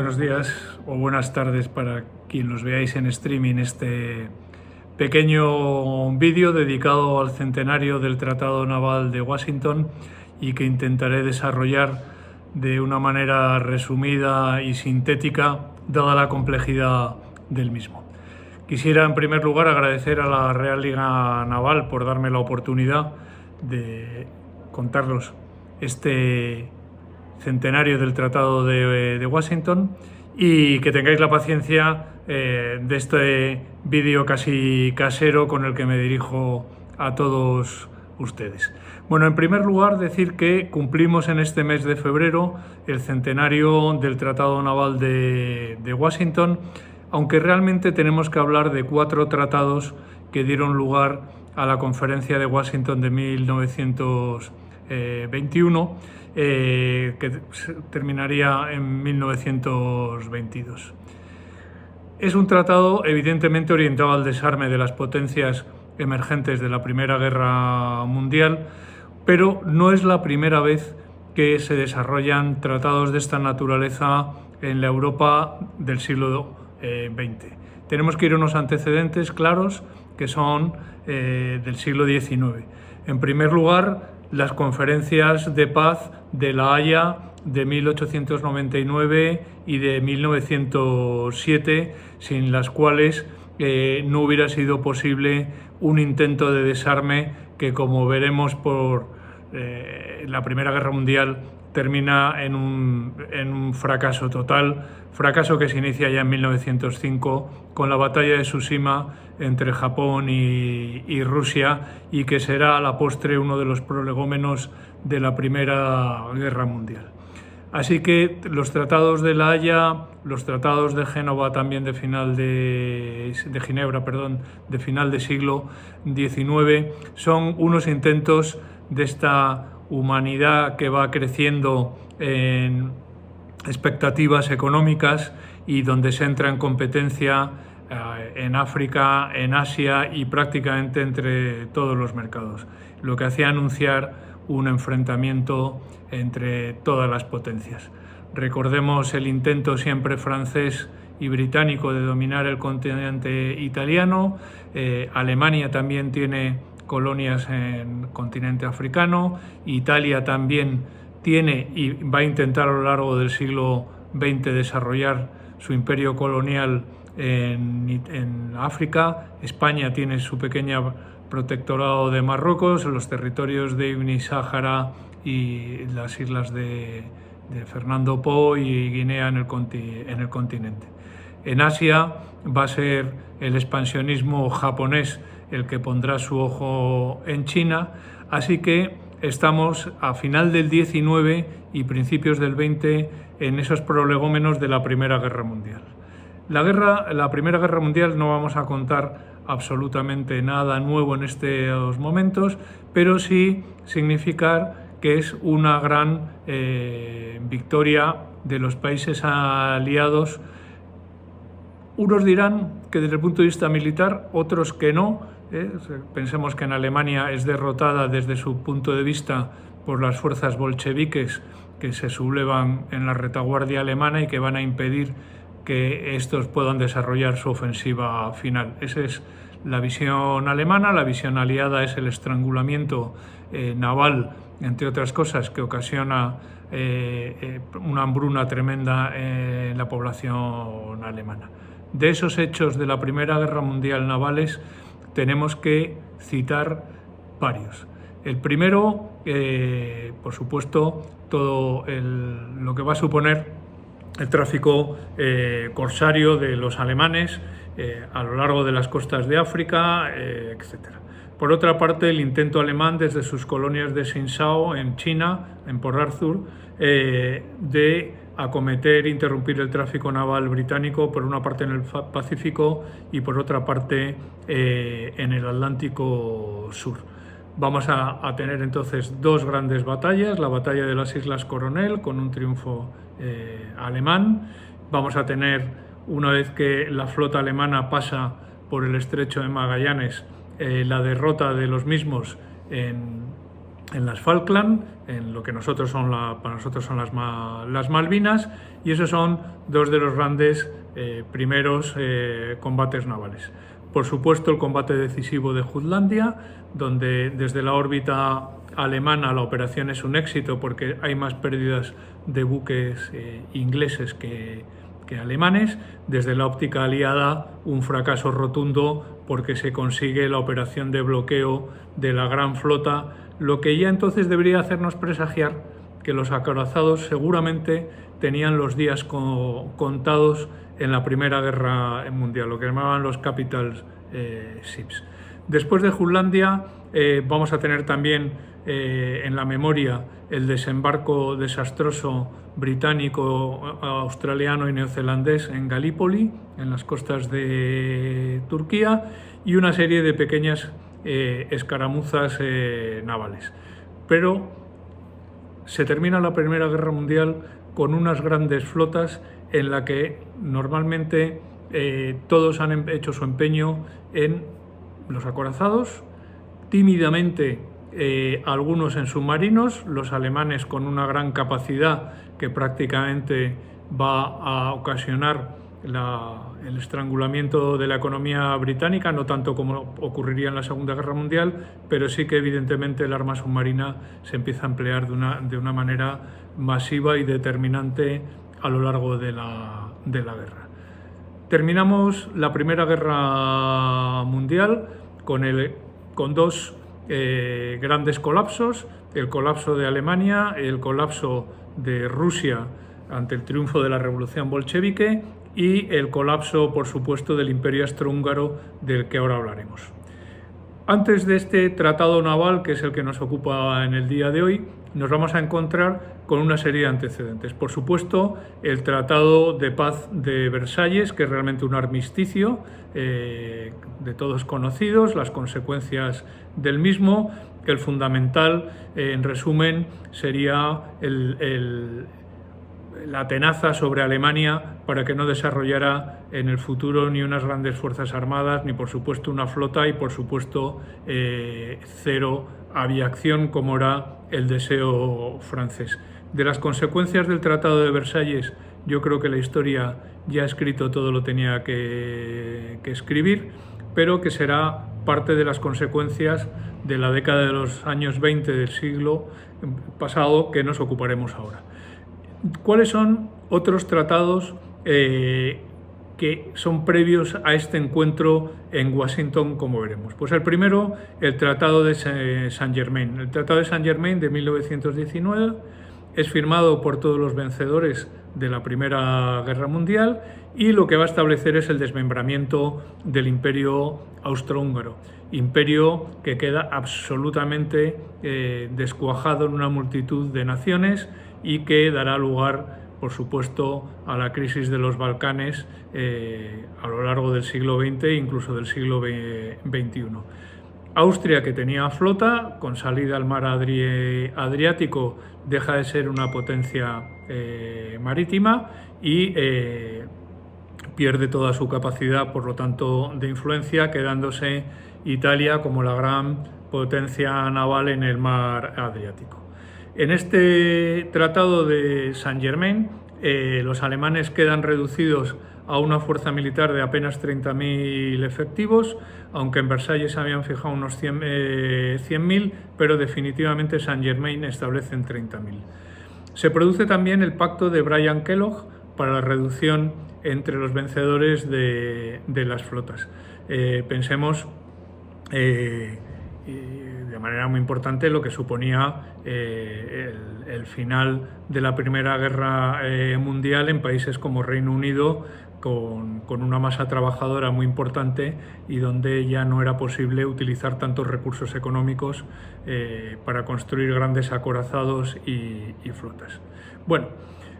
Buenos días o buenas tardes para quien los veáis en streaming este pequeño vídeo dedicado al centenario del Tratado Naval de Washington y que intentaré desarrollar de una manera resumida y sintética dada la complejidad del mismo. Quisiera en primer lugar agradecer a la Real Liga Naval por darme la oportunidad de contaros este centenario del Tratado de Washington y que tengáis la paciencia de este vídeo casi casero con el que me dirijo a todos ustedes. Bueno, en primer lugar decir que cumplimos en este mes de febrero el centenario del Tratado Naval de Washington, aunque realmente tenemos que hablar de 4 tratados que dieron lugar a la Conferencia de Washington de 1921, que terminaría en 1922. Es un tratado evidentemente orientado al desarme de las potencias emergentes de la Primera Guerra Mundial, pero no es la primera vez que se desarrollan tratados de esta naturaleza en la Europa del siglo XX. Tenemos que ir a unos antecedentes claros que son del siglo XIX. En primer lugar, las conferencias de paz de La Haya de 1899 y de 1907, sin las cuales no hubiera sido posible un intento de desarme que, como veremos por la Primera Guerra Mundial, termina en un fracaso total, fracaso que se inicia ya en 1905 con la batalla de Tsushima entre Japón y Rusia, y que será a la postre uno de los prolegómenos de la Primera Guerra Mundial. Así que los tratados de La Haya, los tratados de Génova también de Ginebra, de final de siglo XIX, son unos intentos de esta humanidad que va creciendo en expectativas económicas y donde se entra en competencia en África, en Asia y prácticamente entre todos los mercados, lo que hacía anunciar un enfrentamiento entre todas las potencias. Recordemos el intento siempre francés y británico de dominar el continente italiano. Alemania también tiene colonias en el continente africano. Italia también tiene y va a intentar a lo largo del siglo XX desarrollar su imperio colonial en África. España tiene su pequeña protectorado de Marruecos, los territorios de Ibn Sáhara y las islas de Fernando Po y Guinea en el continente. En Asia va a ser el expansionismo japonés el que pondrá su ojo en China, así que estamos a final del XIX y principios del XX en esos prolegómenos de la Primera Guerra Mundial. La Primera Guerra Mundial no vamos a contar absolutamente nada nuevo en estos momentos, pero sí significar que es una gran victoria de los países aliados. Unos dirán que desde el punto de vista militar, otros que no. Pensemos que en Alemania es derrotada desde su punto de vista por las fuerzas bolcheviques que se sublevan en la retaguardia alemana y que van a impedir que estos puedan desarrollar su ofensiva final. Esa es la visión alemana. La visión aliada es el estrangulamiento naval, entre otras cosas, que ocasiona una hambruna tremenda en la población alemana. De esos hechos de la Primera Guerra Mundial navales tenemos que citar varios. El primero, por supuesto, todo lo que va a suponer el tráfico corsario de los alemanes a lo largo de las costas de África, etc. Por otra parte, el intento alemán desde sus colonias de Xinzhou en China, en Port Arthur, de acometer e interrumpir el tráfico naval británico, por una parte en el Pacífico y por otra parte en el Atlántico Sur. Vamos a tener entonces 2 grandes batallas, la batalla de las Islas Coronel con un triunfo alemán. Vamos a tener, una vez que la flota alemana pasa por el estrecho de Magallanes, la derrota de los mismos en en las Falkland, en lo que para nosotros son las Malvinas, y esos son dos de los grandes primeros combates navales. Por supuesto, el combate decisivo de Jutlandia, donde desde la órbita alemana la operación es un éxito porque hay más pérdidas de buques ingleses que alemanes. Desde la óptica aliada, un fracaso rotundo porque se consigue la operación de bloqueo de la gran flota, lo que ya entonces debería hacernos presagiar que los acorazados seguramente tenían los días contados en la Primera Guerra Mundial, lo que llamaban los capital ships. Después de Jutlandia vamos a tener también en la memoria el desembarco desastroso británico, australiano y neozelandés en Galípoli, en las costas de Turquía, y una serie de pequeñas escaramuzas navales. Pero se termina la Primera Guerra Mundial con unas grandes flotas en la que normalmente todos han hecho su empeño en los acorazados, tímidamente algunos en submarinos, los alemanes con una gran capacidad que prácticamente va a ocasionar el estrangulamiento de la economía británica, no tanto como ocurriría en la Segunda Guerra Mundial, pero sí que evidentemente el arma submarina se empieza a emplear de una manera masiva y determinante a lo largo de la guerra. Terminamos la Primera Guerra Mundial con dos grandes colapsos: el colapso de Alemania, el colapso de Rusia ante el triunfo de la revolución bolchevique y el colapso, por supuesto, del Imperio Austrohúngaro, del que ahora hablaremos. Antes de este tratado naval, que es el que nos ocupa en el día de hoy, nos vamos a encontrar con una serie de antecedentes. Por supuesto, el Tratado de Paz de Versalles, que es realmente un armisticio de todos conocidos, las consecuencias del mismo. El fundamental, en resumen, sería la tenaza sobre Alemania para que no desarrollara en el futuro ni unas grandes fuerzas armadas, ni por supuesto una flota, y por supuesto cero aviación, como era el deseo francés. De las consecuencias del Tratado de Versalles, yo creo que la historia ya ha escrito todo lo que tenía que escribir, pero que será parte de las consecuencias de la década de los años 20 del siglo pasado, que nos ocuparemos ahora. ¿Cuáles son otros tratados que son previos a este encuentro en Washington, como veremos? Pues el primero, el Tratado de Saint-Germain. El Tratado de Saint-Germain de 1919 es firmado por todos los vencedores de la Primera Guerra Mundial y lo que va a establecer es el desmembramiento del Imperio Austrohúngaro, imperio que queda absolutamente descuajado en una multitud de naciones y que dará lugar, por supuesto, a la crisis de los Balcanes a lo largo del siglo XX e incluso del siglo XXI. Austria, que tenía flota, con salida al mar Adriático, deja de ser una potencia marítima y pierde toda su capacidad, por lo tanto, de influencia, quedándose Italia como la gran potencia naval en el mar Adriático. En este Tratado de Saint-Germain, los alemanes quedan reducidos a una fuerza militar de apenas 30.000 efectivos, aunque en Versalles habían fijado unos 100.000, pero definitivamente Saint-Germain establece en 30.000. Se produce también el pacto de Bryan-Kellogg para la reducción entre los vencedores de las flotas. Pensemos de manera muy importante lo que suponía el final de la Primera Guerra Mundial en países como Reino Unido, con una masa trabajadora muy importante y donde ya no era posible utilizar tantos recursos económicos para construir grandes acorazados y flotas. Bueno,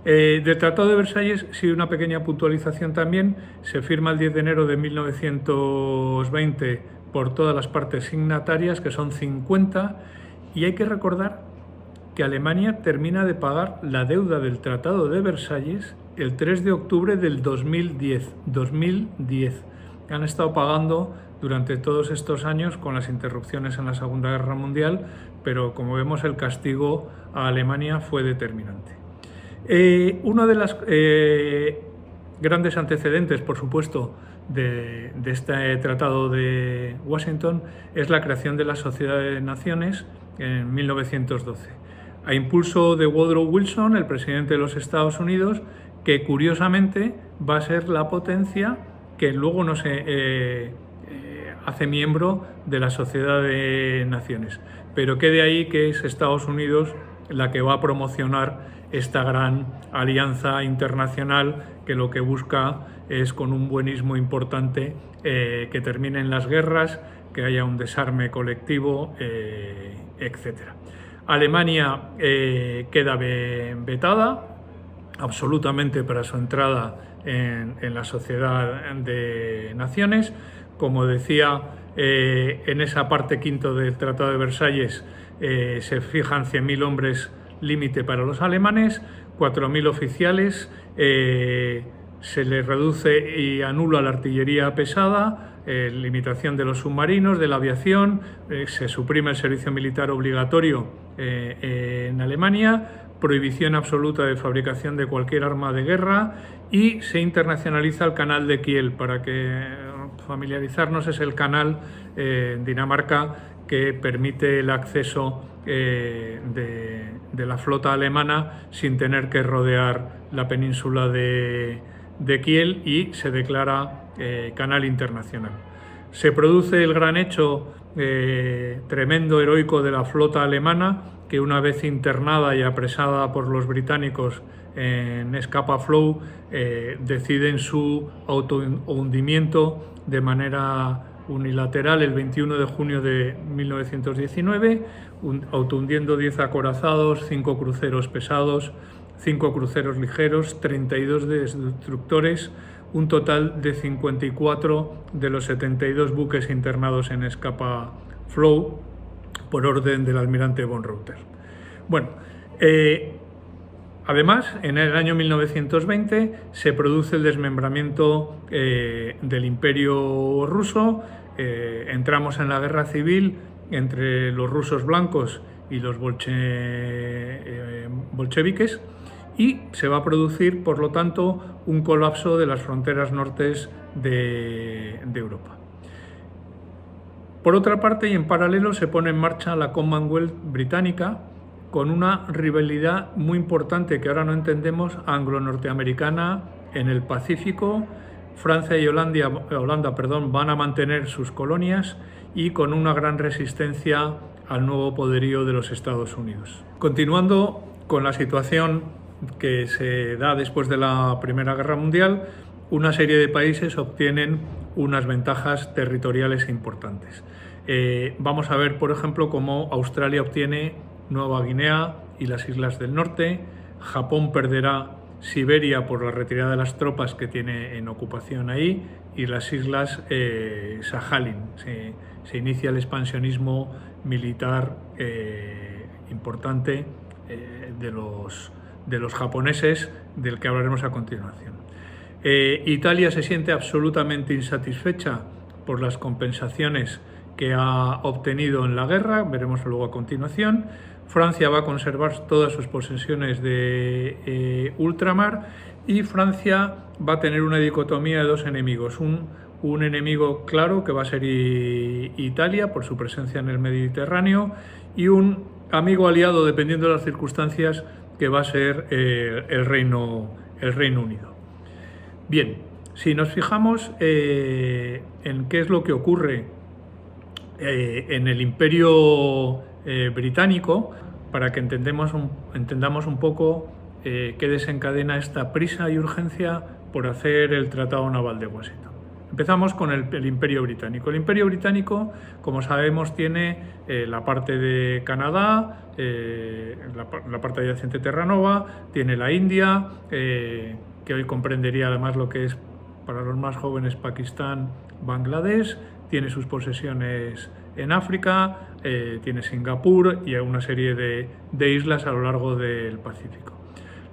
del Tratado de Versalles, sí, una pequeña puntualización también. Se firma el 10 de enero de 1920 por todas las partes signatarias, que son 50, y hay que recordar que Alemania termina de pagar la deuda del Tratado de Versalles el 3 de octubre del 2010. Han estado pagando durante todos estos años con las interrupciones en la Segunda Guerra Mundial, pero como vemos el castigo a Alemania fue determinante. Uno de los grandes antecedentes, por supuesto, de este Tratado de Washington es la creación de la Sociedad de Naciones en 1912, a impulso de Woodrow Wilson, el presidente de los Estados Unidos, que curiosamente va a ser la potencia que luego no se hace miembro de la Sociedad de Naciones, pero que de ahí que es Estados Unidos la que va a promocionar esta gran alianza internacional que lo que busca es, con un buenismo importante, que terminen las guerras, que haya un desarme colectivo, etc. Alemania queda vetada absolutamente para su entrada en la Sociedad de Naciones. Como decía, en esa parte quinta del Tratado de Versalles se fijan 100.000 hombres límite para los alemanes, 4.000 oficiales, se les reduce y anula la artillería pesada, limitación de los submarinos, de la aviación, se suprime el servicio militar obligatorio en Alemania, prohibición absoluta de fabricación de cualquier arma de guerra y se internacionaliza el canal de Kiel. Para que familiarizarnos, es el canal en Dinamarca que permite el acceso de la flota alemana sin tener que rodear la península de Kiel, y se declara canal internacional. Se produce el gran hecho tremendo, heroico, de la flota alemana, que una vez internada y apresada por los británicos en Scapa Flow, deciden su autohundimiento de manera unilateral el 21 de junio de 1919, autohundiendo 10 acorazados, 5 cruceros pesados, 5 cruceros ligeros, 32 destructores, un total de 54 de los 72 buques internados en Scapa Flow por orden del almirante von Reuter. Bueno, además, en el año 1920 se produce el desmembramiento del Imperio ruso. Entramos en la guerra civil entre los rusos blancos y los bolcheviques, y se va a producir, por lo tanto, un colapso de las fronteras nortes de Europa. Por otra parte, y en paralelo, se pone en marcha la Commonwealth británica, con una rivalidad muy importante que ahora no entendemos, anglo-norteamericana en el Pacífico. Francia y Holanda van a mantener sus colonias, y con una gran resistencia al nuevo poderío de los Estados Unidos. Continuando con la situación que se da después de la Primera Guerra Mundial, una serie de países obtienen unas ventajas territoriales importantes. Vamos a ver, por ejemplo, cómo Australia obtiene Nueva Guinea y las islas del norte. Japón perderá Siberia por la retirada de las tropas que tiene en ocupación ahí, y las islas Sajalín. Se inicia el expansionismo militar importante de los japoneses, del que hablaremos a continuación. Italia se siente absolutamente insatisfecha por las compensaciones que ha obtenido en la guerra, veremos luego a continuación. Francia va a conservar todas sus posesiones de ultramar, y Francia va a tener una dicotomía de dos enemigos. Un enemigo claro, que va a ser Italia, por su presencia en el Mediterráneo, y un amigo aliado, dependiendo de las circunstancias, que va a ser el Reino Unido. Bien, si nos fijamos en qué es lo que ocurre en el Imperio británico, para que entendamos un poco qué desencadena esta prisa y urgencia por hacer el Tratado Naval de Washington. Empezamos con el Imperio Británico. El Imperio Británico, como sabemos, tiene la parte de Canadá, la parte adyacente Terranova, tiene la India, que hoy comprendería además lo que es, para los más jóvenes, Pakistán, Bangladesh, tiene sus posesiones en África, tiene Singapur y una serie de islas a lo largo del Pacífico.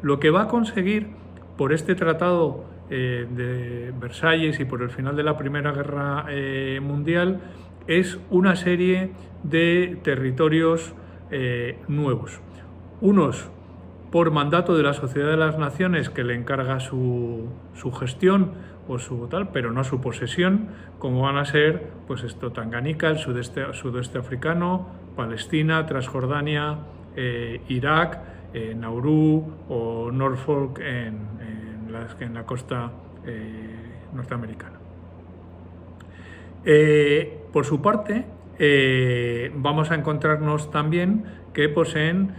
Lo que va a conseguir por este tratado de Versalles y por el final de la Primera Guerra Mundial, es una serie de territorios nuevos. Unos por mandato de la Sociedad de las Naciones, que le encarga su gestión o su tal, pero no su posesión, como van a ser pues esto, Tanganica, el sudeste africano, Palestina, Transjordania, Irak, Nauru o Norfolk en la costa norteamericana. Por su parte, vamos a encontrarnos también que poseen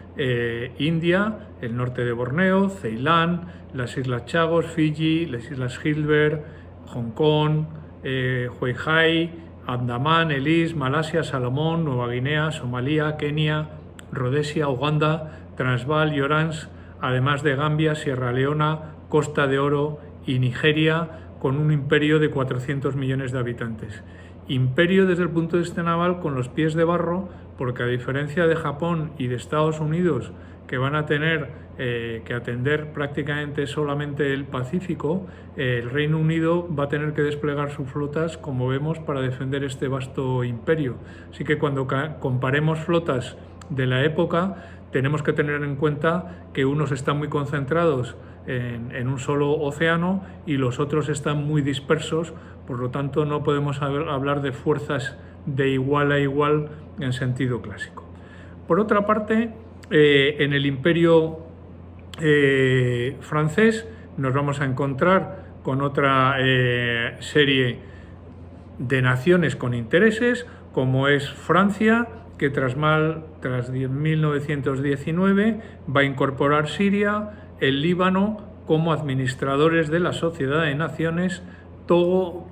India, el norte de Borneo, Ceilán, las Islas Chagos, Fiji, las Islas Gilbert, Hong Kong, Huaihai, Andamán, Ellis, Malasia, Salomón, Nueva Guinea, Somalia, Kenia, Rodesia, Uganda, Transvaal y Orange, además de Gambia, Sierra Leona, Costa de Oro y Nigeria, con un imperio de 400 millones de habitantes. Imperio desde el punto de vista naval con los pies de barro, porque a diferencia de Japón y de Estados Unidos, que van a tener que atender prácticamente solamente el Pacífico, el Reino Unido va a tener que desplegar sus flotas, como vemos, para defender este vasto imperio. Así que cuando comparemos flotas de la época, tenemos que tener en cuenta que unos están muy concentrados en un solo océano y los otros están muy dispersos, por lo tanto no podemos hablar de fuerzas de igual a igual en sentido clásico. Por otra parte, en el imperio francés nos vamos a encontrar con otra serie de naciones con intereses, como es Francia, que tras 1919 va a incorporar Siria, el Líbano, como administradores de la Sociedad de Naciones, Togo,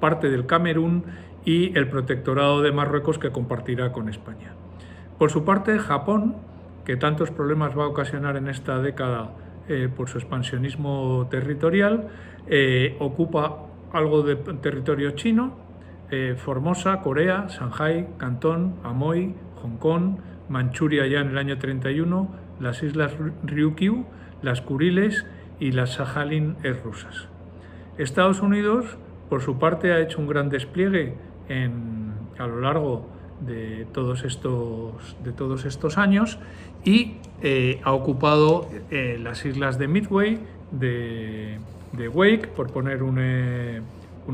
parte del Camerún y el protectorado de Marruecos, que compartirá con España. Por su parte, Japón, que tantos problemas va a ocasionar en esta década por su expansionismo territorial, ocupa algo de territorio chino, Formosa, Corea, Shanghái, Cantón, Amoy, Hong Kong, Manchuria ya en el año 31, las islas Ryukyu, las Kuriles y las Sajalín rusas. Estados Unidos, por su parte, ha hecho un gran despliegue a lo largo de todos estos años y ha ocupado las islas de Midway, de Wake, por poner un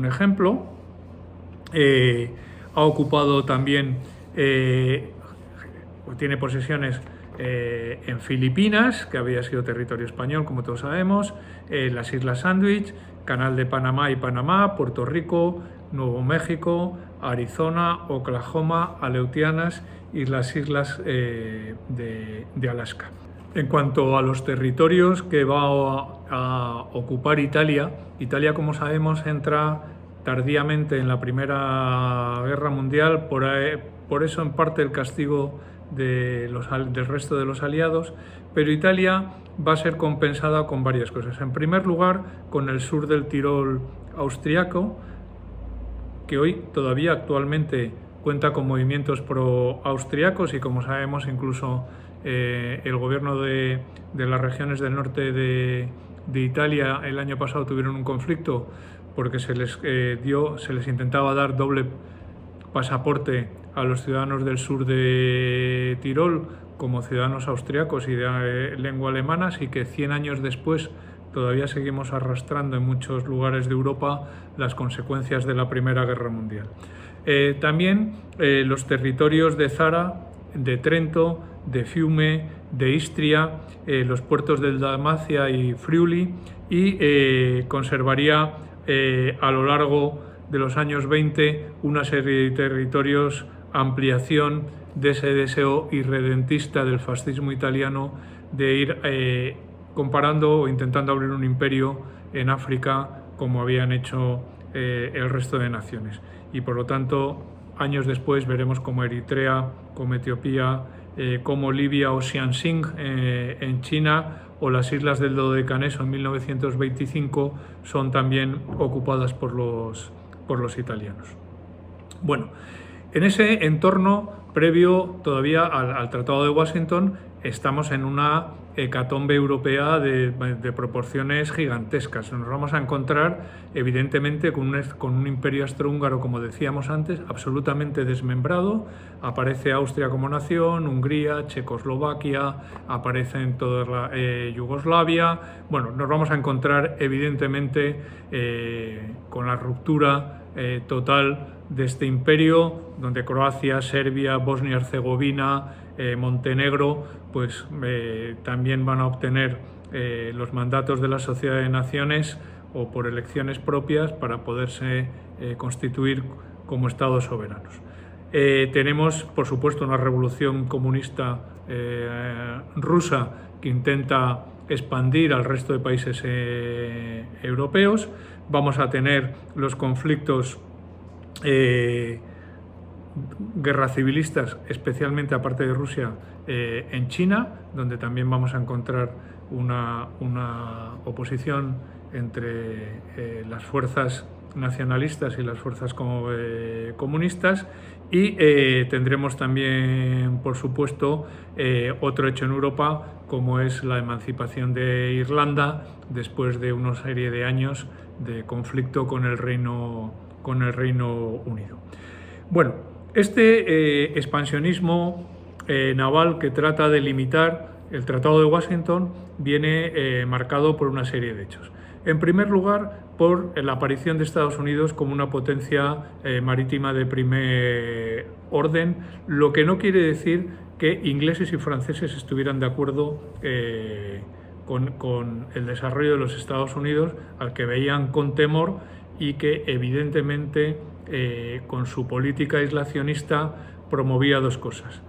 ejemplo. Ha ocupado también, tiene posesiones en Filipinas, que había sido territorio español, como todos sabemos, las Islas Sandwich, Canal de Panamá y Panamá, Puerto Rico, Nuevo México, Arizona, Oklahoma, Aleutianas y las islas de Alaska. En cuanto a los territorios que va a ocupar Italia, como sabemos, entra tardíamente en la Primera Guerra Mundial, por eso en parte el castigo del resto de los aliados, pero Italia va a ser compensada con varias cosas. En primer lugar, con el sur del Tirol austriaco, que hoy todavía actualmente cuenta con movimientos pro-austriacos y, como sabemos, incluso el gobierno de las regiones del norte de Italia el año pasado tuvieron un conflicto porque se les intentaba dar doble pasaporte a los ciudadanos del sur de Tirol como ciudadanos austriacos y de lengua alemana, así que 100 años después todavía seguimos arrastrando en muchos lugares de Europa las consecuencias de la Primera Guerra Mundial. También los territorios de Zara, de Trento, de Fiume, de Istria, los puertos de Dalmacia y Friuli, y conservaría a lo largo de los años 20 una serie de territorios, ampliación de ese deseo irredentista del fascismo italiano de ir comparando o intentando abrir un imperio en África como habían hecho el resto de naciones. Y por lo tanto, años después veremos como Eritrea, como Etiopía, como Libia o Xinjiang en China, o las islas del Dodecaneso en 1925 son también ocupadas por los italianos. Bueno, en ese entorno Previo todavía al Tratado de Washington, estamos en una hecatombe europea de proporciones gigantescas. Nos vamos a encontrar, evidentemente, con un imperio austrohúngaro, como decíamos antes, absolutamente desmembrado. Aparece Austria como nación, Hungría, Checoslovaquia, aparece en toda Yugoslavia. Bueno, nos vamos a encontrar, evidentemente, con la ruptura total de este imperio, donde Croacia, Serbia, Bosnia-Herzegovina, Montenegro, pues también van a obtener los mandatos de la Sociedad de Naciones o por elecciones propias para poderse constituir como estados soberanos. Tenemos, por supuesto, una revolución comunista rusa que intenta expandir al resto de países europeos. Vamos a tener los conflictos guerras civilistas, especialmente aparte de Rusia, en China, donde también vamos a encontrar una oposición entre las fuerzas nacionalistas y las fuerzas comunistas, y tendremos también, por supuesto, otro hecho en Europa, como es la emancipación de Irlanda después de una serie de años de conflicto con el Reino Unido. Bueno, este expansionismo naval que trata de limitar el Tratado de Washington viene marcado por una serie de hechos. En primer lugar, por la aparición de Estados Unidos como una potencia marítima de primer orden, lo que no quiere decir que ingleses y franceses estuvieran de acuerdo con el desarrollo de los Estados Unidos, al que veían con temor, y que evidentemente con su política aislacionista promovía dos cosas.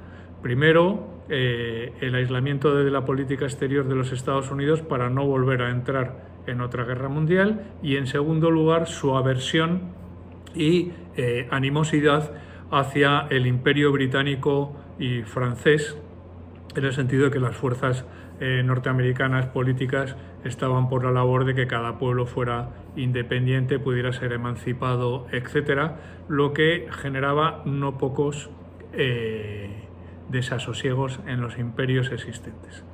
Primero, el aislamiento de la política exterior de los Estados Unidos para no volver a entrar en otra guerra mundial, y en segundo lugar su aversión y animosidad hacia el imperio británico y francés, en el sentido de que las fuerzas norteamericanas políticas estaban por la labor de que cada pueblo fuera independiente, pudiera ser emancipado, etcétera, lo que generaba no pocos desasosiegos en los imperios existentes.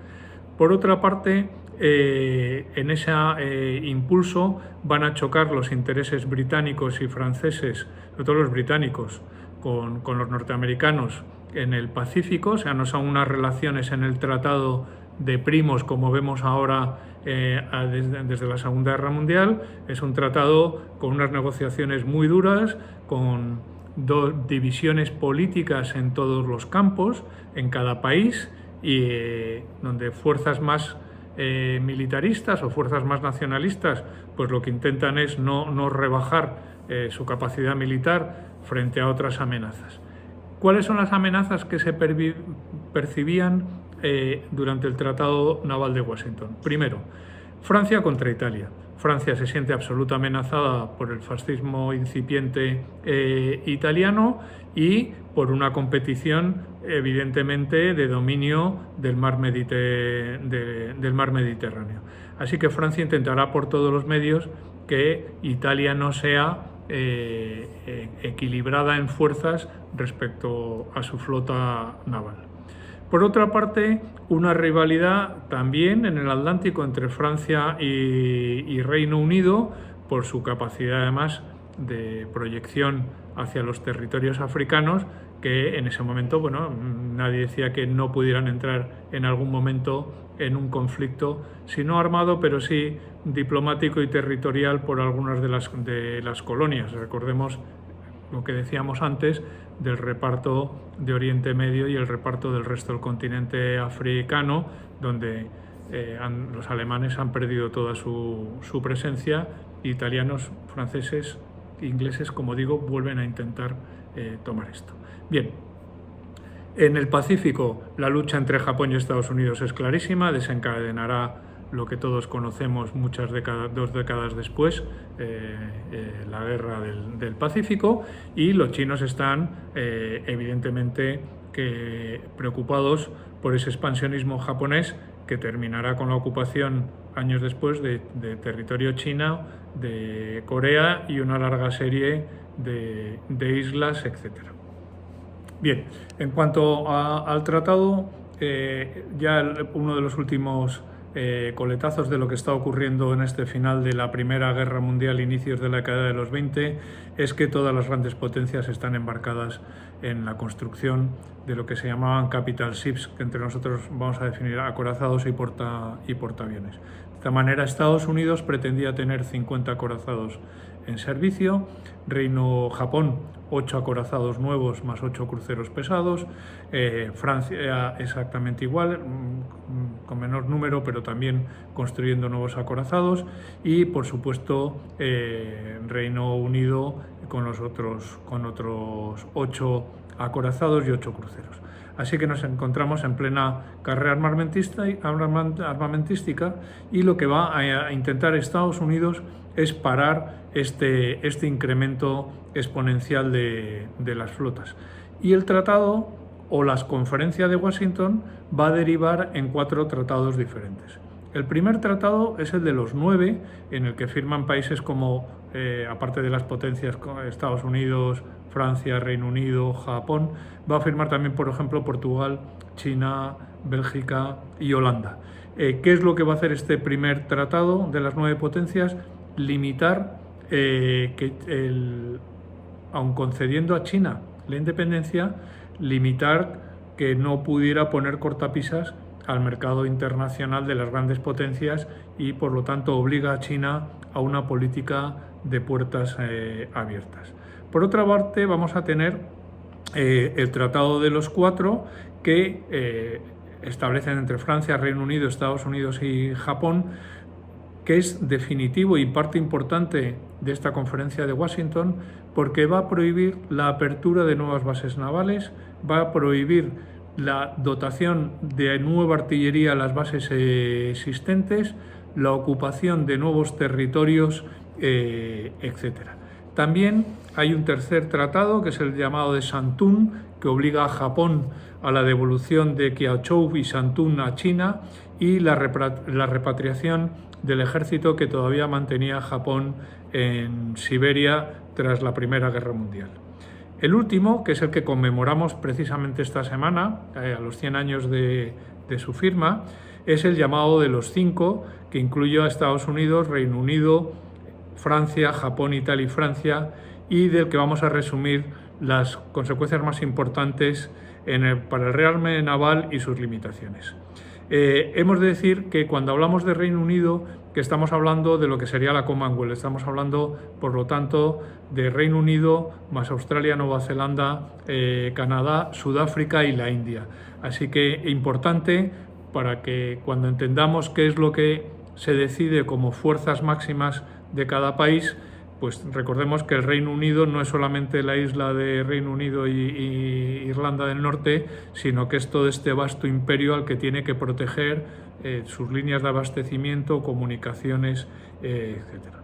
Por otra parte, en ese impulso van a chocar los intereses británicos y franceses, sobre todo los británicos, con los norteamericanos en el Pacífico. O sea, no son unas relaciones en el tratado de primos como vemos ahora desde la Segunda Guerra Mundial. Es un tratado con unas negociaciones muy duras, con dos divisiones políticas en todos los campos, en cada país, y donde fuerzas más militaristas o fuerzas más nacionalistas, pues lo que intentan es no rebajar su capacidad militar frente a otras amenazas. ¿Cuáles son las amenazas que se percibían durante el Tratado Naval de Washington? Primero, Francia contra Italia. Francia se siente absolutamente amenazada por el fascismo incipiente italiano y por una competición evidentemente de dominio del mar Mediterráneo. Así que Francia intentará por todos los medios que Italia no sea equilibrada en fuerzas respecto a su flota naval. Por otra parte, una rivalidad también en el Atlántico entre Francia y Reino Unido, por su capacidad además de proyección hacia los territorios africanos, que en ese momento, bueno, nadie decía que no pudieran entrar en algún momento en un conflicto, si no armado, pero sí diplomático y territorial por algunas de las colonias. Recordemos lo que decíamos antes del reparto de Oriente Medio y el reparto del resto del continente africano, donde los alemanes han perdido toda su presencia, italianos, franceses, ingleses, como digo, vuelven a intentar tomar esto. Bien, en el Pacífico la lucha entre Japón y Estados Unidos es clarísima, desencadenará lo que todos conocemos dos décadas después, la guerra del Pacífico, y los chinos están evidentemente preocupados por ese expansionismo japonés que terminará con la ocupación años después de territorio chino, de Corea y una larga serie de islas, etc. Bien, en cuanto al tratado, uno de los últimos coletazos de lo que está ocurriendo en este final de la Primera Guerra Mundial, inicios de la década de los 20, es que todas las grandes potencias están embarcadas en la construcción de lo que se llamaban capital ships, que entre nosotros vamos a definir acorazados y portaaviones. De esta manera, Estados Unidos pretendía tener 50 acorazados en servicio, Japón 8 acorazados nuevos más 8 cruceros pesados, Francia exactamente igual, con menor número, pero también construyendo nuevos acorazados, y por supuesto Reino Unido con otros 8 acorazados y 8 cruceros. Así que nos encontramos en plena carrera armamentística, y lo que va a intentar Estados Unidos es parar este incremento exponencial de las flotas. Y el tratado o la conferencia de Washington va a derivar en 4 tratados diferentes. El primer tratado es el de los 9, en el que firman países como, aparte de las potencias, Estados Unidos, Francia, Reino Unido, Japón, va a firmar también, por ejemplo, Portugal, China, Bélgica y Holanda. ¿Qué es lo que va a hacer este primer tratado de las 9 potencias? Limitar aun concediendo a China la independencia, limitar que no pudiera poner cortapisas al mercado internacional de las grandes potencias, y por lo tanto obliga a China a una política de puertas abiertas. Por otra parte, vamos a tener el Tratado de los 4, que establecen entre Francia, Reino Unido, Estados Unidos y Japón, que es definitivo y parte importante de esta conferencia de Washington, porque va a prohibir la apertura de nuevas bases navales, va a prohibir la dotación de nueva artillería a las bases existentes, la ocupación de nuevos territorios, etc. También hay un tercer tratado, que es el llamado de Santún, que obliga a Japón a la devolución de Kiaochou y Santún a China, y la repatriación del ejército que todavía mantenía Japón en Siberia tras la Primera Guerra Mundial. El último, que es el que conmemoramos precisamente esta semana, a los 100 años de su firma, es el llamado de los 5, que incluye a Estados Unidos, Reino Unido, Francia, Japón, Italia y Francia, y del que vamos a resumir las consecuencias más importantes para el rearme naval y sus limitaciones. Hemos de decir que cuando hablamos de Reino Unido, que estamos hablando de lo que sería la Commonwealth, estamos hablando, por lo tanto, de Reino Unido más Australia, Nueva Zelanda, Canadá, Sudáfrica y la India. Así que importante para que cuando entendamos qué es lo que se decide como fuerzas máximas de cada país, pues recordemos que el Reino Unido no es solamente la isla de Reino Unido y Irlanda del Norte, sino que es todo este vasto imperio al que tiene que proteger sus líneas de abastecimiento, comunicaciones, etc.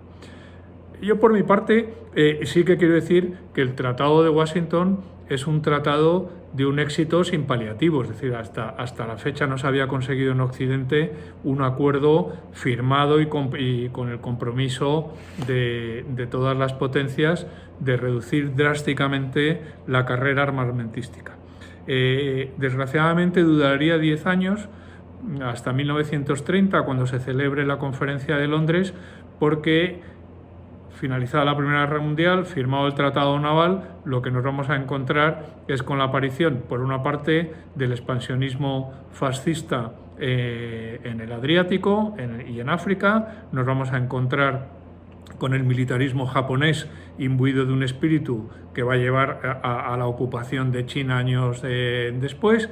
Yo, por mi parte, sí que quiero decir que el Tratado de Washington es un tratado de un éxito sin paliativos, es decir, hasta la fecha no se había conseguido en Occidente un acuerdo firmado y con el compromiso de todas las potencias de reducir drásticamente la carrera armamentística. Desgraciadamente duraría 10 años, hasta 1930, cuando se celebre la Conferencia de Londres, porque finalizada la Primera Guerra Mundial, firmado el Tratado Naval, lo que nos vamos a encontrar es con la aparición, por una parte, del expansionismo fascista en el Adriático y en África. Nos vamos a encontrar con el militarismo japonés imbuido de un espíritu que va a llevar a la ocupación de China años después.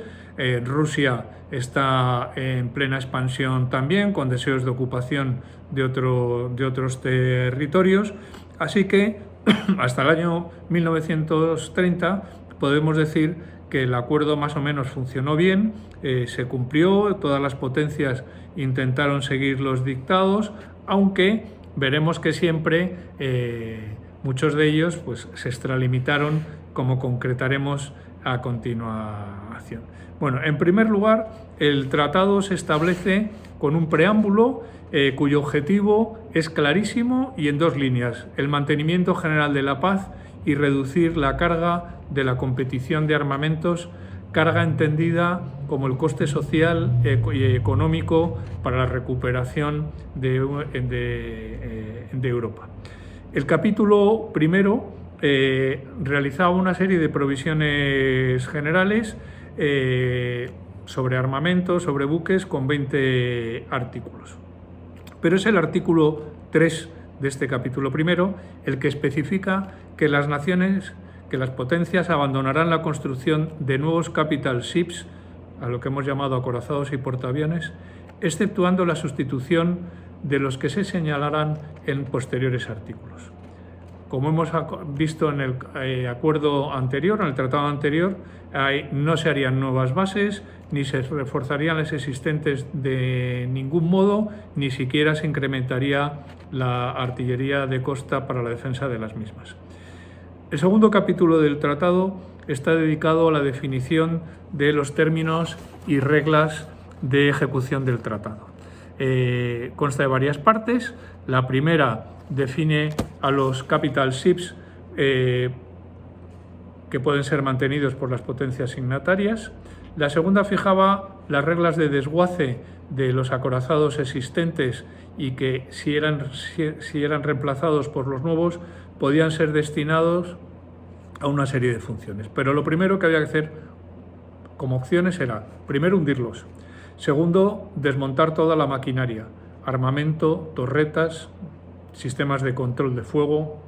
Rusia está en plena expansión también, con deseos de ocupación de otros territorios. Así que hasta el año 1930 podemos decir que el acuerdo más o menos funcionó bien, se cumplió, todas las potencias intentaron seguir los dictados, aunque veremos que siempre muchos de ellos pues, se extralimitaron, como concretaremos a continuación. Bueno, en primer lugar, el tratado se establece con un preámbulo cuyo objetivo es clarísimo y en 2 líneas: el mantenimiento general de la paz y reducir la carga de la competición de armamentos, carga entendida como el coste social y económico para la recuperación de Europa. El capítulo primero realizaba una serie de provisiones generales sobre armamento, sobre buques, con 20 artículos. Pero es el artículo 3 de este capítulo primero el que especifica que las potencias abandonarán la construcción de nuevos capital ships, a lo que hemos llamado acorazados y portaaviones, exceptuando la sustitución de los que se señalarán en posteriores artículos. Como hemos visto en el acuerdo anterior, en el tratado anterior, no se harían nuevas bases, ni se reforzarían las existentes de ningún modo, ni siquiera se incrementaría la artillería de costa para la defensa de las mismas. El segundo capítulo del tratado está dedicado a la definición de los términos y reglas de ejecución del tratado. Consta de varias partes. La primera define a los capital ships que pueden ser mantenidos por las potencias signatarias. La segunda fijaba las reglas de desguace de los acorazados existentes y que si eran reemplazados por los nuevos podían ser destinados a una serie de funciones. Pero lo primero que había que hacer como opciones era, primero, hundirlos. Segundo, desmontar toda la maquinaria, armamento, torretas, sistemas de control de fuego,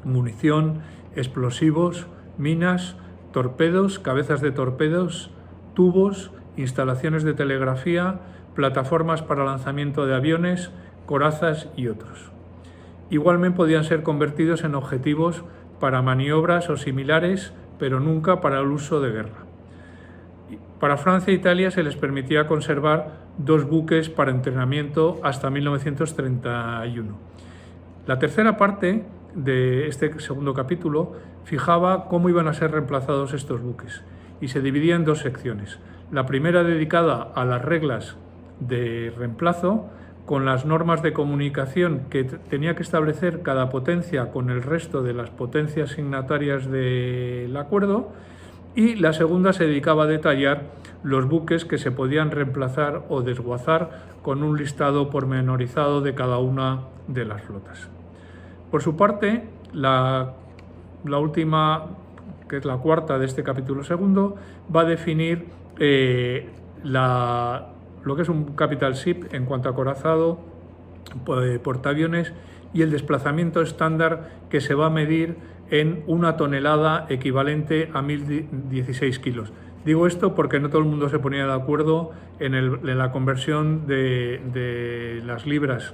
munición, explosivos, minas, torpedos, cabezas de torpedos, tubos, instalaciones de telegrafía, plataformas para lanzamiento de aviones, corazas y otros. Igualmente podían ser convertidos en objetivos para maniobras o similares, pero nunca para el uso de guerra. Para Francia e Italia se les permitía conservar 2 buques para entrenamiento hasta 1931. La tercera parte de este segundo capítulo fijaba cómo iban a ser reemplazados estos buques y se dividía en 2 secciones. La primera dedicada a las reglas de reemplazo, con las normas de comunicación que tenía que establecer cada potencia con el resto de las potencias signatarias del acuerdo, y la segunda se dedicaba a detallar los buques que se podían reemplazar o desguazar con un listado pormenorizado de cada una de las flotas. Por su parte, la última, que es la cuarta de este capítulo segundo, va a definir lo que es un capital ship en cuanto a acorazado, portaaviones y el desplazamiento estándar, que se va a medir en 1 tonelada equivalente a 1016 kilos. Digo esto porque no todo el mundo se ponía de acuerdo en la conversión de las libras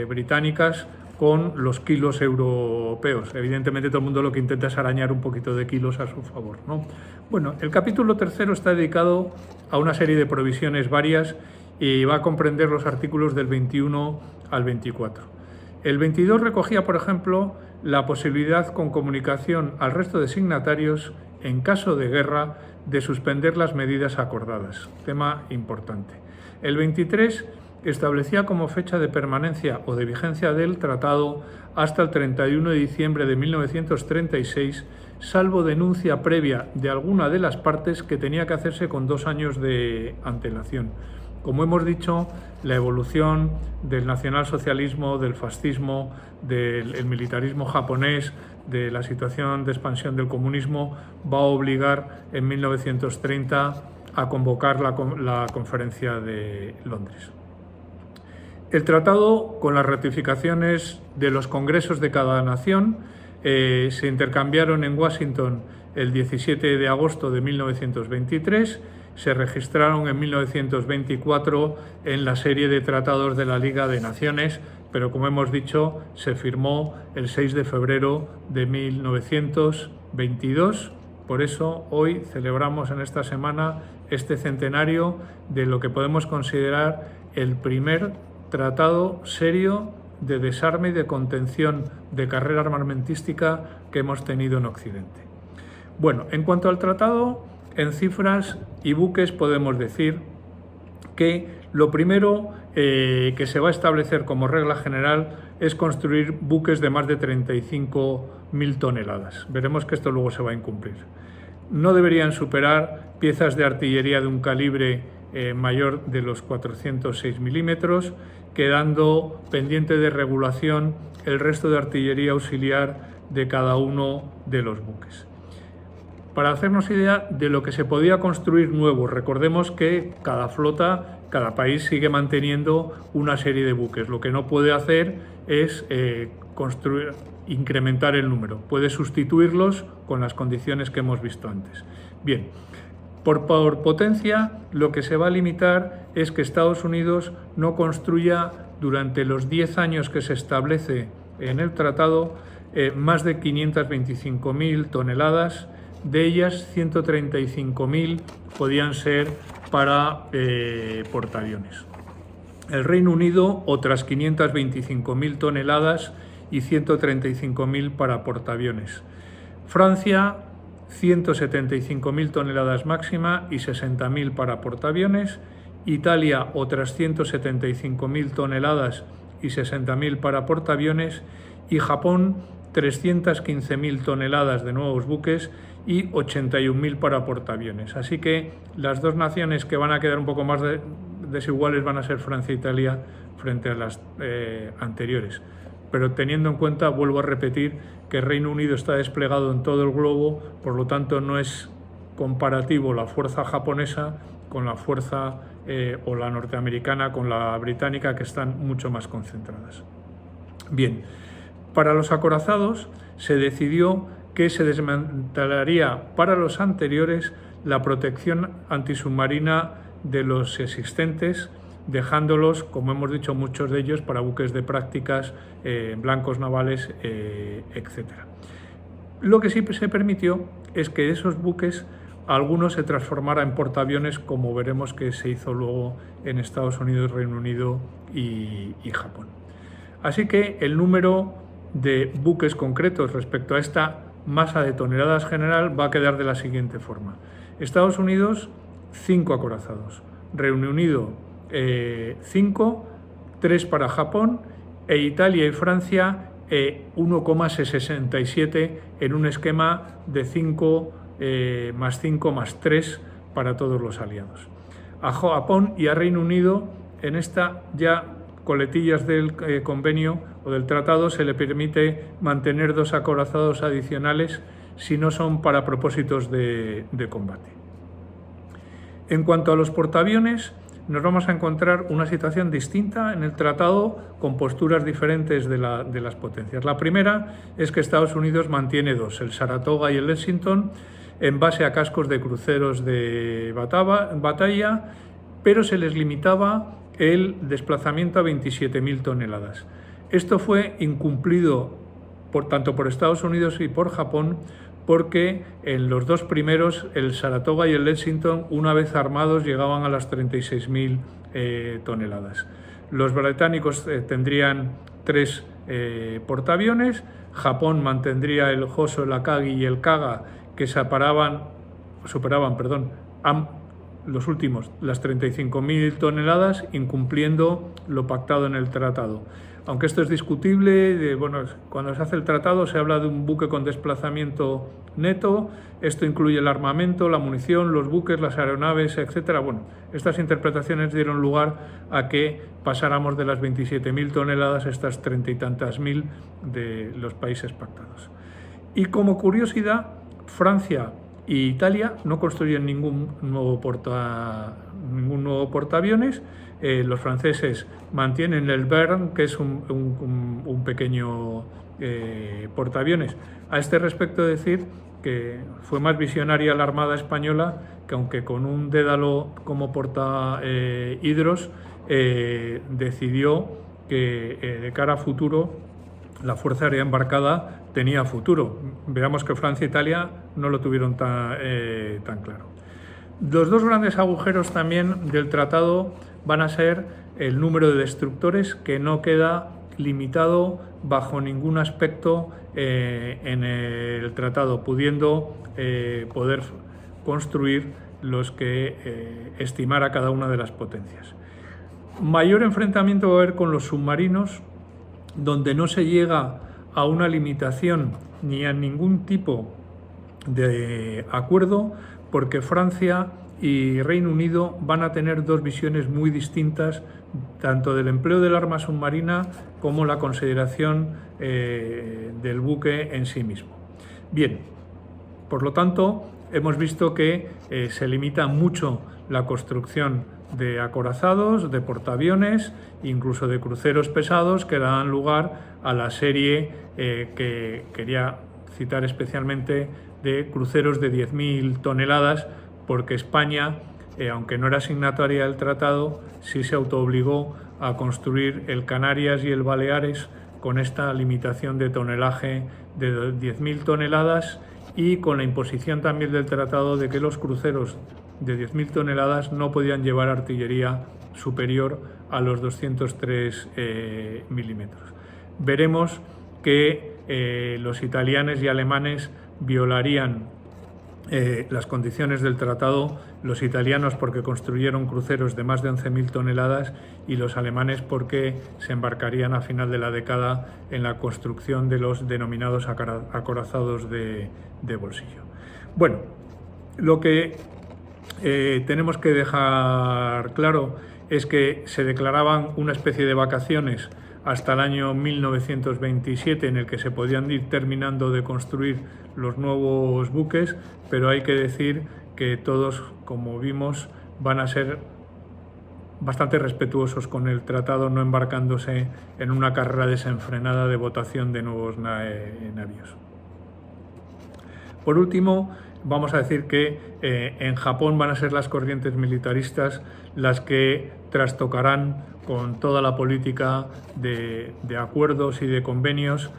británicas con los kilos europeos. Evidentemente todo el mundo lo que intenta es arañar un poquito de kilos a su favor, ¿no? Bueno, el capítulo tercero está dedicado a una serie de provisiones varias y va a comprender los artículos del 21 al 24. El 22 recogía, por ejemplo, la posibilidad con comunicación al resto de signatarios, en caso de guerra, de suspender las medidas acordadas. Tema importante. El 23 establecía como fecha de permanencia o de vigencia del tratado hasta el 31 de diciembre de 1936, salvo denuncia previa de alguna de las partes, que tenía que hacerse con 2 años de antelación. Como hemos dicho, la evolución del nacionalsocialismo, del fascismo, del militarismo japonés, de la situación de expansión del comunismo, va a obligar en 1930 a convocar la Conferencia de Londres. El tratado, con las ratificaciones de los congresos de cada nación, se intercambiaron en Washington el 17 de agosto de 1923, se registraron en 1924 en la serie de tratados de la Liga de Naciones, pero como hemos dicho, se firmó el 6 de febrero de 1922. Por eso hoy celebramos en esta semana este centenario de lo que podemos considerar el primer tratado serio de desarme y de contención de carrera armamentística que hemos tenido en Occidente. Bueno, en cuanto al tratado, en cifras y buques podemos decir que Lo primero que se va a establecer como regla general es construir buques de más de 35.000 toneladas. Veremos que esto luego se va a incumplir. No deberían superar piezas de artillería de un calibre mayor de los 406 milímetros, quedando pendiente de regulación el resto de artillería auxiliar de cada uno de los buques. Para hacernos idea de lo que se podía construir nuevo, recordemos que cada flota, cada país sigue manteniendo una serie de buques. Lo que no puede hacer es incrementar el número, puede sustituirlos con las condiciones que hemos visto antes. Bien, por potencia, lo que se va a limitar es que Estados Unidos no construya durante los 10 años que se establece en el tratado más de 525.000 toneladas. De ellas, 135.000 podían ser para portaaviones. El Reino Unido, otras 525.000 toneladas y 135.000 para portaaviones. Francia, 175.000 toneladas máxima y 60.000 para portaaviones. Italia, otras 175.000 toneladas y 60.000 para portaaviones. Y Japón, 315.000 toneladas de nuevos buques y 81.000 para portaaviones. Así que las dos naciones que van a quedar un poco más desiguales van a ser Francia e Italia frente a las anteriores. Pero teniendo en cuenta, vuelvo a repetir, que Reino Unido está desplegado en todo el globo, por lo tanto no es comparativo la fuerza japonesa con la fuerza o la norteamericana con la británica, que están mucho más concentradas. Bien, para los acorazados se decidió que se desmantelaría para los anteriores la protección antisubmarina de los existentes, dejándolos, como hemos dicho, muchos de ellos para buques de prácticas, blancos navales, etc. Lo que sí se permitió es que esos buques algunos se transformaran en portaaviones, como veremos que se hizo luego en Estados Unidos, Reino Unido y Japón. Así que el número de buques concretos respecto a esta masa de toneladas general va a quedar de la siguiente forma. Estados Unidos, 5 acorazados. Reino Unido, 5, 3 para Japón, e Italia y Francia, 1,67 en un esquema de 5 más 5 más 3 para todos los aliados. A Japón y a Reino Unido, en esta ya coletillas del convenio o del tratado, se le permite mantener 2 acorazados adicionales si no son para propósitos de combate. En cuanto a los portaaviones, nos vamos a encontrar una situación distinta en el tratado, con posturas diferentes de las potencias. La primera es que Estados Unidos mantiene 2, el Saratoga y el Lexington, en base a cascos de cruceros de batalla, pero se les limitaba el desplazamiento a 27.000 toneladas. Esto fue incumplido tanto por Estados Unidos y por Japón, porque en los 2 primeros, el Saratoga y el Lexington, una vez armados, llegaban a las 36.000 toneladas. Los británicos tendrían 3 portaaviones, Japón mantendría el Hoso, el Akagi y el Kaga, que superaban los últimos, las 35.000 toneladas, incumpliendo lo pactado en el tratado. Aunque esto es discutible, cuando se hace el tratado se habla de un buque con desplazamiento neto, esto incluye el armamento, la munición, los buques, las aeronaves, etc. Estas interpretaciones dieron lugar a que pasáramos de las 27.000 toneladas a estas 30 y tantas mil de los países pactados. Y como curiosidad, Francia e Italia no construyen ningún nuevo portaaviones. Los franceses mantienen el Bern, que es un pequeño portaaviones. A este respecto, decir que fue más visionaria la Armada Española, que aunque con un Dédalo como portahidros, decidió que de cara a futuro la Fuerza Aérea Embarcada tenía futuro. Veamos que Francia e Italia no lo tuvieron tan claro. Los 2 grandes agujeros también del tratado van a ser el número de destructores, que no queda limitado bajo ningún aspecto en el tratado, pudiendo poder construir los que estimara cada una de las potencias. Mayor enfrentamiento va a haber con los submarinos, donde no se llega a una limitación ni a ningún tipo de acuerdo, porque Francia y Reino Unido van a tener dos visiones muy distintas, tanto del empleo del arma submarina como la consideración del buque en sí mismo. Bien, por lo tanto, hemos visto que se limita mucho la construcción de acorazados, de portaaviones, incluso de cruceros pesados que dan lugar a la serie que quería citar especialmente de cruceros de 10.000 toneladas, porque España, aunque no era signataria del tratado, sí se autoobligó a construir el Canarias y el Baleares con esta limitación de tonelaje de 10.000 toneladas y con la imposición también del tratado de que los cruceros de 10.000 toneladas no podían llevar artillería superior a los 203 milímetros. Veremos que los italianos y alemanes violarían las condiciones del tratado, los italianos porque construyeron cruceros de más de 11.000 toneladas y los alemanes porque se embarcarían a final de la década en la construcción de los denominados acorazados de bolsillo. Bueno, lo que tenemos que dejar claro es que se declaraban una especie de vacaciones hasta el año 1927 en el que se podían ir terminando de construir los nuevos buques, pero hay que decir que todos, como vimos, van a ser bastante respetuosos con el tratado, no embarcándose en una carrera desenfrenada de votación de nuevos navíos. Por último, vamos a decir que en Japón van a ser las corrientes militaristas las que trastocarán con toda la política de acuerdos y de convenios,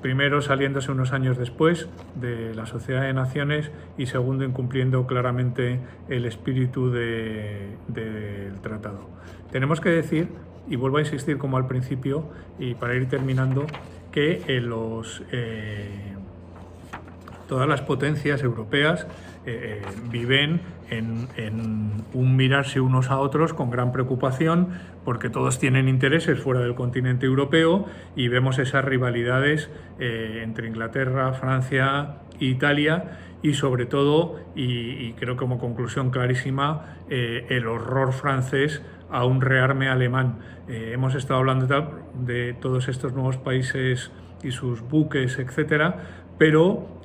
primero saliéndose unos años después de la Sociedad de Naciones y segundo incumpliendo claramente el espíritu del tratado. Tenemos que decir, y vuelvo a insistir como al principio y para ir terminando, que todas las potencias europeas viven en un mirarse unos a otros con gran preocupación, porque todos tienen intereses fuera del continente europeo y vemos esas rivalidades entre Inglaterra, Francia e Italia y sobre todo, y creo como conclusión clarísima, el horror francés a un rearme alemán. Hemos estado hablando de todos estos nuevos países y sus buques, etcétera, pero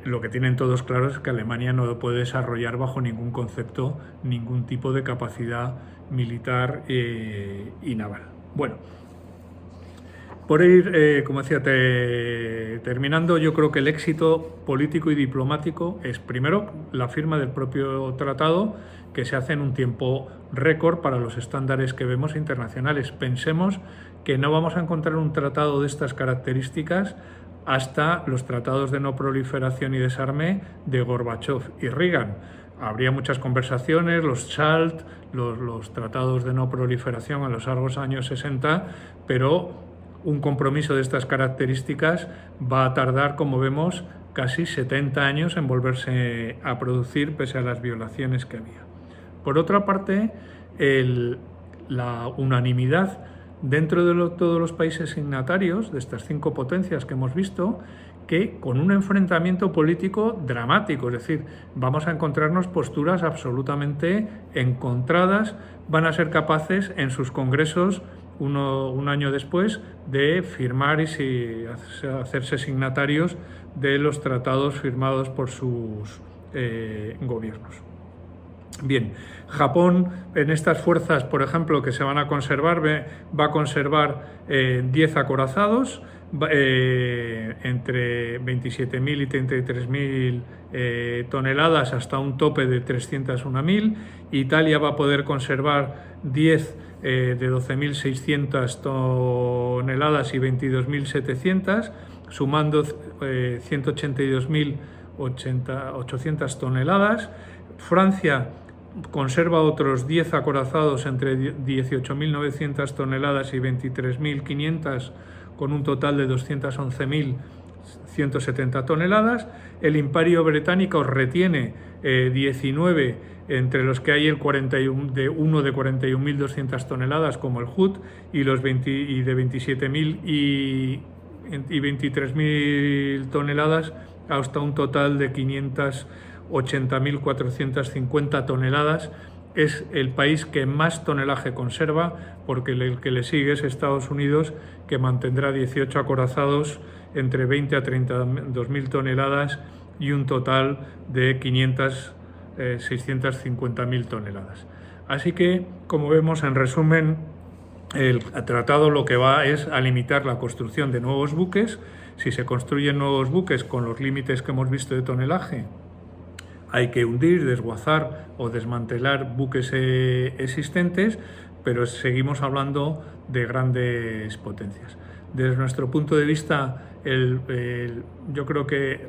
lo que tienen todos claro es que Alemania no puede desarrollar bajo ningún concepto ningún tipo de capacidad militar y naval. Bueno, por ir, como decía, terminando, yo creo que el éxito político y diplomático es primero la firma del propio tratado, que se hace en un tiempo récord para los estándares que vemos internacionales. Pensemos que no vamos a encontrar un tratado de estas características hasta los tratados de no proliferación y desarme de Gorbachev y Reagan. Habría muchas conversaciones, los SALT, los tratados de no proliferación a los largos años 60, pero un compromiso de estas características va a tardar, como vemos, casi 70 años en volverse a producir pese a las violaciones que había. Por otra parte, la unanimidad dentro de todos los países signatarios de estas 5 potencias que hemos visto, que con un enfrentamiento político dramático, es decir, vamos a encontrarnos posturas absolutamente encontradas, van a ser capaces en sus congresos un año después de firmar y hacerse signatarios de los tratados firmados por sus gobiernos. Bien, Japón en estas fuerzas, por ejemplo, que se van a conservar, va a conservar 10 acorazados, entre 27.000 y 33.000 toneladas hasta un tope de 301.000. Italia va a poder conservar 10 de 12.600 toneladas y 22.700, sumando 182.800 toneladas. Francia conserva otros 10 acorazados entre 18.900 toneladas y 23.500, con un total de 211.000 170 toneladas. El Imperio Británico retiene 19, entre los que hay el 41 de 41.200 toneladas como el Hood y los de 27.000 y 23.000 toneladas, hasta un total de 580.450 toneladas. Es el país que más tonelaje conserva, porque el que le sigue es Estados Unidos, que mantendrá 18 acorazados entre 20 a 32.000 toneladas y un total de 650.000 toneladas. Así que, como vemos, en resumen, el tratado lo que va es a limitar la construcción de nuevos buques. Si se construyen nuevos buques con los límites que hemos visto de tonelaje, hay que hundir, desguazar o desmantelar buques existentes, pero seguimos hablando de grandes potencias. Desde nuestro punto de vista, yo creo que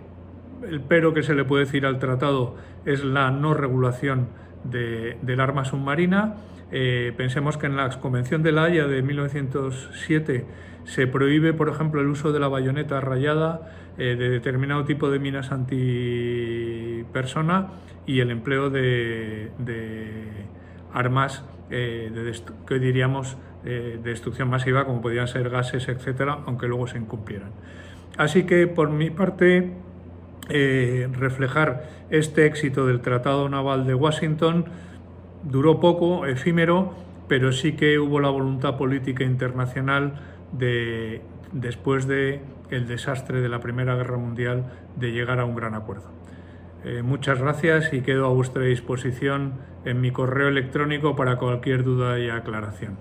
el pero que se le puede decir al tratado es la no regulación del arma submarina. Pensemos que en la Convención de La Haya de 1907 se prohíbe, por ejemplo, el uso de la bayoneta rayada, de determinado tipo de minas antipersona y el empleo de armas que diríamos de destrucción masiva, como podrían ser gases, etcétera, aunque luego se incumplieran. Así que, por mi parte, reflejar este éxito del Tratado Naval de Washington duró poco, efímero, pero sí que hubo la voluntad política internacional después del desastre de la Primera Guerra Mundial, de llegar a un gran acuerdo. Muchas gracias y quedo a vuestra disposición en mi correo electrónico para cualquier duda y aclaración.